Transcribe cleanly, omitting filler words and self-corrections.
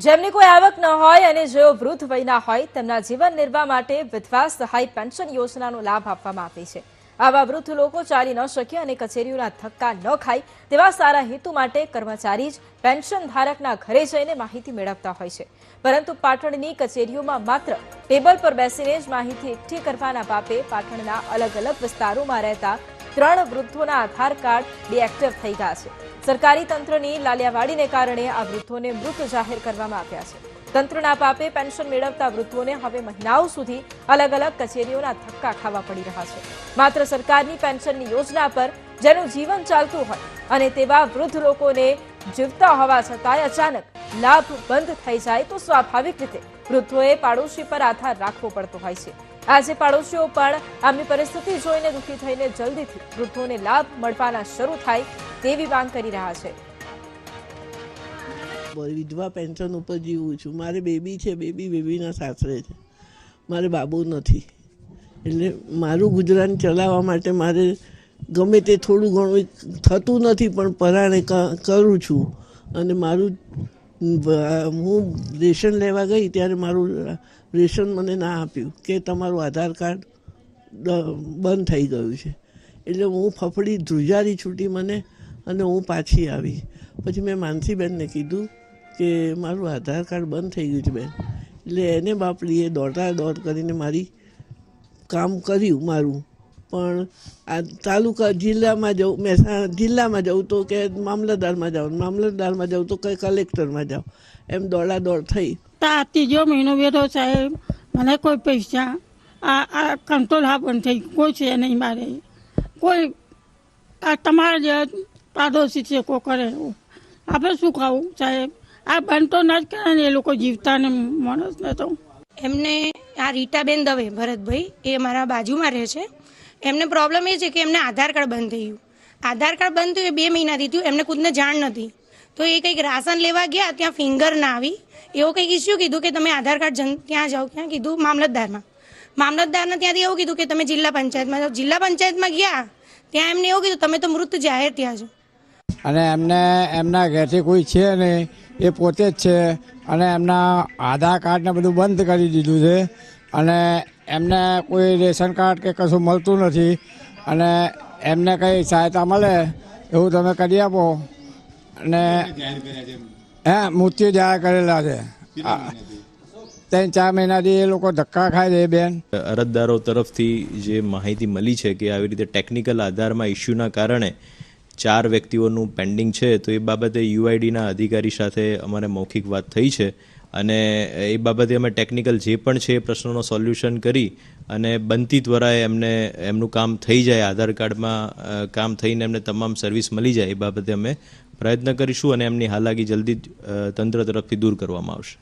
જેમની કોઈ આવક ન હોય અને જેઓ વૃદ્ધ વયના હોય તેમના જીવન નિર્વાહ માટે વિધવા સહાય પેન્શન યોજનાનો લાભ આપવામાં આવે છે। આવા વૃદ્ધ લોકો ચાલી ન શકે અને કચેરીઓના ધક્કા ન ખાય તેવા સારા હેતુ માટે કર્મચારી જ પેન્શન ધારકના ઘરે જઈને માહિતી મેળવતા હોય છે। પરંતુ પાટણની કચેરીઓમાં માત્ર ટેબલ પર બેસીને જ માહિતી એકઠી કરવાના પાપે પાટણના અલગ અલગ વિસ્તારોમાં રહેતા 3 વૃદ્ધોના આધાર કાર્ડ ડીએક્ટિવ થઈ ગયા છે। સરકારી તંત્રની લાલિયાવાડીને કારણે આ વૃદ્ધોને મૃત જાહેર કરવામાં આવ્યા છે। તંત્રના પાપે પેન્શન મેળવતા વૃદ્ધોને હવે મહિનાઓ સુધી અલગ અલગ કચેરીઓના ધક્કા ખાવા પડી રહ્યા છે। માત્ર સરકારની પેન્શનની યોજના પર જેનું જીવન ચાલતું હોય અને તેવા વૃદ્ધ લોકોને જીવતા હોવા છતાંય અચાનક લાભ બંધ થઈ જાય તો સ્વાભાવિક રીતે વૃદ્ધોએ પાડોશી પર આધાર રાખવો પડતો હોય છે। આજે પાડોશીઓ પણ આમની પરિસ્થિતિ જોઈને દુઃખી થઈને જલ્દીથી વૃદ્ધોને લાભ મળવાના શરૂ થાય તેવી માંગ કરી રહ્યા છે। વિધવા પેન્શન ઉપર જીવું છું। મારે બેબી છે, બેબીના સાસરે છે, મારે બાબુ નથી, એટલે મારું ગુજરાન ચલાવવા માટે મારે ગમે તે થોડું ઘણું થતું નથી પણ પરાણે કરું છું। અને મારું હું રેશન લેવા ગઈ ત્યારે મારું રેશન મને ના આપ્યું કે તમારું આધાર કાર્ડ બંધ થઈ ગયું છે। એટલે હું ફફડી ધ્રુજારી છૂટી મને અને હું પાછી આવી। પછી મેં માનસીબેનને કીધું કે મારું આધાર કાર્ડ બંધ થઈ ગયું છે બેન। એટલે એને બાપલીએ દોડ કરીને મારી કામ કર્યું મારું। પણ આ તાલુકા જિલ્લામાં જવું, મહેસાણા જિલ્લામાં જવું તો કે મામલતદારમાં જાઉં તો કંઈ કલેક્ટરમાં જાઓ, એમ દોડાદોડ થઈ। આ ત્રીજો મહિનો બેઠો સાહેબ, મને કોઈ પૈસા આ કંટ્રોલ હા બંધ થઈ, કોઈ છે નહીં મારે, કોઈ આ તમારા જે પાડોશી છે કોઈ કરે, આપણે શું ખાવું સાહેબ? આ બંધ તો ના જ કરે ને, એ લોકો જીવતા ને માણસને તો। એમને આ રીટાબેન દવે ભરતભાઈ, એ મારા બાજુમાં રહે છે। એમને પ્રોબ્લેમ એ છે કે એમને આધાર કાર્ડ બંધ થઈ ગયું। આધાર કાર્ડ બંધ થયું 2 મહિનાથી થયું, એમને ખુદને જાણ નથી। તો એ કંઈક રાશન લેવા ગયા, ત્યાં ફિંગર ના આવી, એવું કંઈક ઇસ્યુ કીધું કે તમે આધાર કાર્ડ ત્યાં જાઓ। ક્યાં કીધું? મામલતદારને ત્યાંથી એવું કીધું કે તમે જિલ્લા પંચાયતમાં જાઓ। જિલ્લા પંચાયતમાં ગયા, ત્યાં એમને એવું કીધું તમે તો મૃત જાહેર ત્યાં છો। અને એમને એમના ઘરેથી કોઈ છે નહીં, એ પોતે જ છે, અને એમના આધાર કાર્ડને બધું બંધ કરી દીધું છે, અને એમને કોઈ રેશન કાર્ડ કે કશું મળતું નથી, અને એમને કંઈ સહાયતા મળે એવું તમે કરી આપો। અને મૃત્યુ જાહેર કરેલા છે। 3-4 મહિનાથી એ લોકો ધક્કા ખાય છે બેન। અરજદારો તરફથી જે માહિતી મળી છે કે આવી રીતે ટેકનિકલ આધારમાં ઇસ્યુના કારણે 4 વ્યક્તિઓનું પેન્ડિંગ છે, તો એ બાબતે યુઆઈડીના અધિકારી સાથે અમારે મૌખિક વાત થઈ છે, અને એ બાબતે અમે ટેકનિકલ જે પણ છે એ પ્રશ્નોનો સોલ્યુશન કરી અને બનતી ત્વરાએ એમનું કામ થઈ જાય, આધાર કાર્ડમાં કામ થઈને એમને તમામ સર્વિસ મળી જાય, એ બાબતે અમે પ્રયત્ન કરીશું અને એમની હાલાકી જલ્દી તંત્ર તરફથી દૂર કરવામાં આવશે।